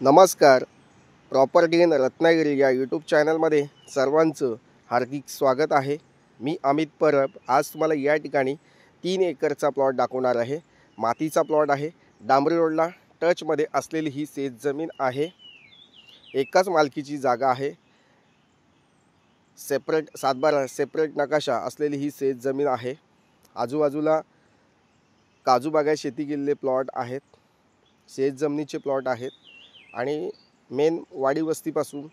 नमस्कार. Property in Ratnagiri या YouTube चॅनलमध्ये सर्वांचं हार्दिक स्वागत आहे. मी अमित परब. आज तुम्हाला या ठिकाणी 3 एकरचा प्लॉट दाखवणार आहे. मातीचा प्लॉट आहे. डांबरी रोडला टचमध्ये असलेली ही शेतजमीन आहे. एकाच मालकीची जागा आहे. सेपरेट 7/12 सेपरेट नकाशा असलेली ही शेतजमीन आहे. आजूबाजूला काजू बागायत शेती केलेले प्लॉट आहेत. शेतजमिनीचे प्लॉट आहेत आणि मेन वाडी वस्तीपासून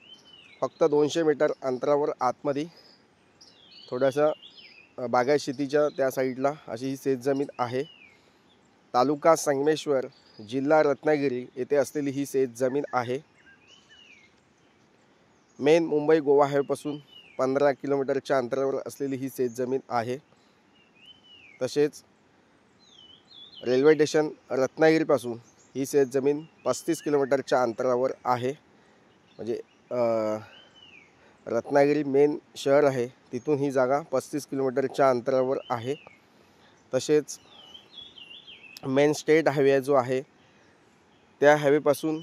फक्त 200 मीटर अंतरावर आतमध्ये थोडंसं बागायत शेतीच्या त्या साईडला अशी ही शेतजमीन आहे. तालुका संगमेश्वर, जिल्हा रत्नागिरी येथे असलेली ही शेतजमीन आहे. मेन मुंबई गोवा हायवेपासून 15 किलोमीटरच्या अंतरावर असलेली ही शेतजमीन आहे. तसेच रेल्वे स्टेशन रत्नागिरीपासून ही शेतजमीन 35 किलोमीटरच्या अंतरावर आहे. म्हणजे रत्नागिरी मेन शहर आहे तिथून ही जागा 35 किलोमीटरच्या अंतरावर आहे. तसेच मेन स्टेट हायवे जो आहे त्या हायवेपासून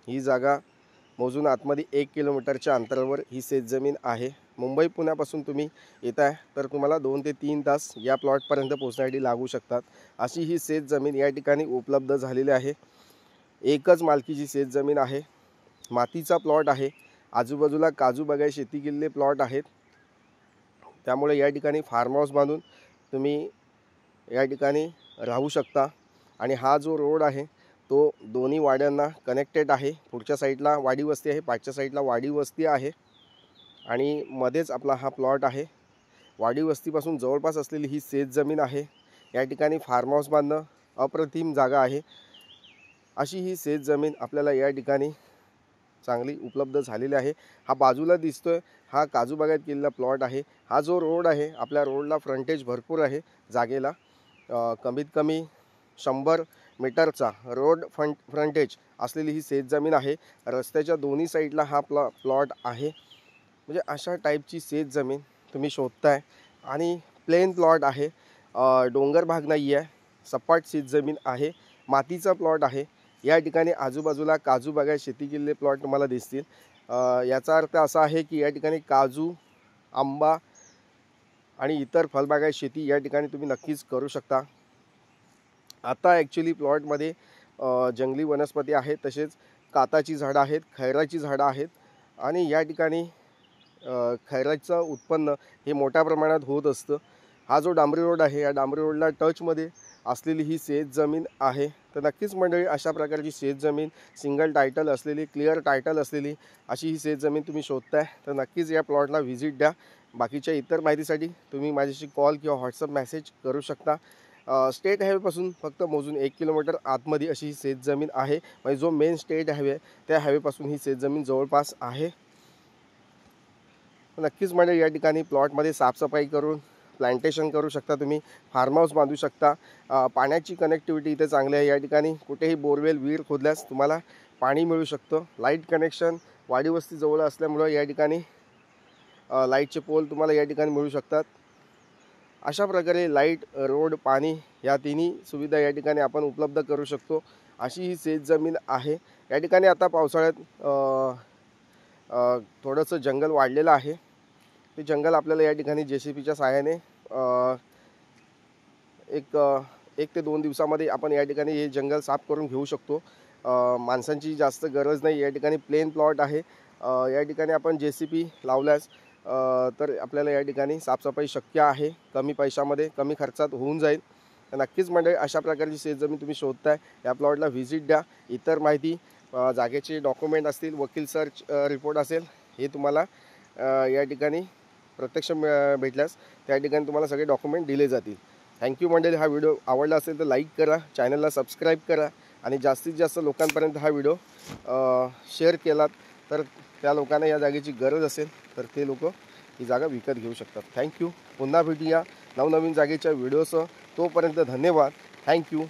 ही जागा मोजून आतमध्ये 1 किलोमीटरच्या अंतरावर ही शेतजमीन आहे. मुंबई पुण्यापासून तुम्ही येत आहे तर तुम्हाला 2 ते 3 तास या प्लॉटपर्यंत पोहोचण्यासाठी लागू शकतात. अशी ही शेतजमीन या ठिकाणी उपलब्ध झालेली आहे. एकच मालकीची शेतजमीन आहे. मातीचा प्लॉट आहे. आजूबाजूला काजू बागायत शेती केलेले प्लॉट आहेत. त्यामुळे या ठिकाणी फार्म हाऊस बांधून तुम्ही या ठिकाणी राहू शकता. आणि हा जो रोड आहे तो दोन्ही वाड्यांना कनेक्टेड आहे. पुढच्या साईडला वाडी वस्ती आहे, पाठच्या साईडला वाडी वस्ती आहे आणि मध्येच आपला हा प्लॉट आहे. वाडी वस्तीपासून जवळपास असलेली ही शेतजमीन आहे. या ठिकाणी फार्म हाऊस बांधणं अप्रतिम जागा आहे. अशी ही शेतजमीन आपल्याला या ठिकाणी चांगली उपलब्ध झालेली आहे. हा बाजूला दिसतोय हा काजू बागायत केलेला प्लॉट आहे. हा जो रोड आहे आपल्या रोडला फ्रंटेज भरपूर आहे. जागेला कमीत कमी 100 मीटरचा रोड फ्रंटेज असलेली ही शेतजमीन आहे. रस्त्याच्या दोन्ही साईडला हा प्लॉट आहे. म्हणजे अशा टाईपची शेतजमीन तुम्ही शोधताय आणि प्लेन प्लॉट आहे. डोंगर भाग नाही आहे, सपाट शेतजमीन आहे. मातीचा प्लॉट आहे. या ठिकाणी आजूबाजूला काजू बागायत शेती केलेले प्लॉट तुम्हाला दिसतील. याचा अर्थ असा आहे की या ठिकाणी काजू, आंबा आणि इतर फळबागायत शेती या ठिकाणी तुम्ही नक्कीच करू शकता. आता ॲक्च्युली प्लॉटमध्ये जंगली वनस्पती आहेत, तसेच काताची झाडं आहेत, खैराची झाडं आहेत आणि या ठिकाणी खैराचं उत्पन्न हे मोठ्या प्रमाणात होत असतं. हा जो डांबरी रोड आहे या डांबरी रोडला टचमध्ये असलेली ही शेतजमीन आहे. तर नक्कीच मंडळी अशा प्रकारची शेतजमीन सिंगल टायटल असलेली, क्लिअर टायटल असलेली अशी ही शेतजमीन तुम्ही शोधताय तर नक्कीच या प्लॉटला व्हिजिट द्या. बाकीच्या इतर माहितीसाठी तुम्ही माझ्याशी कॉल किंवा व्हॉट्सअप मेसेज करू शकता. स्टेट हायवेपासून फक्त मोजून 1 किलोमीटर आतमध्ये अशी ही शेतजमीन आहे. म्हणजे जो मेन स्टेट हायवे त्या हायवेपासून ही शेतजमीन जवळपास आहे. नक्कीच म्हणजे या ठिकाणी प्लॉटमध्ये साफसफाई करून प्लांटेशन करू शकता. तुम्ही फार्म हाऊस बांधू शकता. पाण्याची कनेक्टिव्हिटी इथे चांगली आहे. या ठिकाणी कुठेही बोरवेल विहीर खोदल्यास तुम्हाला पाणी मिळू शकतं. लाईट कनेक्शन वाडी वस्ती जवळ असल्यामुळं या ठिकाणी लाईटचे पोल तुम्हाला या ठिकाणी मिळू शकतात. अशा प्रकारे लाईट, रोड, पाणी या तिन्ही सुविधा या ठिकाणी आपण उपलब्ध करू शकतो. अशी ही शेतजमीन आहे. या ठिकाणी आता पावसाळ्यात थोडंसं जंगल वाढलेलं आहे. ते जंगल आपल्याला या ठिकाणी JCBच्या सहाय्याने 1 ते 2 दिवसामध्ये आपण या ठिकाणी हे जंगल साफ करून घेऊ शकतो. माणसांची जास्त गरज नाही. या ठिकाणी प्लेन प्लॉट आहे. या ठिकाणी आपण JCB लावल्यास तर आपल्याला या ठिकाणी साफसफाई शक्य आहे. कमी पैशामध्ये, कमी खर्चात होऊन जाईल. नक्कीच मंडळी अशा प्रकारची शेतजमीन तुम्ही शोधताय या प्लॉटला व्हिजिट द्या. इतर माहिती, जागेचे डॉक्युमेंट असतील, वकील सर्च रिपोर्ट असेल, हे तुम्हाला या ठिकाणी प्रत्यक्ष भेटल्यास त्या ठिकाणी तुम्हाला सगळे डॉक्युमेंट दिले जातील. थँक्यू मंडळी. हा व्हिडिओ आवडला असेल तर लाईक करा, चॅनलला सबस्क्राईब करा आणि जास्तीत जास्त लोकांपर्यंत हा व्हिडिओ शेअर केलात तर त्या लोकांना या जागेची गरज असेल तर ते लोक ही जागा विकत घेऊ शकतात. थँक्यू. पुन्हा भेटूया नवनवीन जागेच्या व्हिडिओसह. तोपर्यंत धन्यवाद. थँक्यू.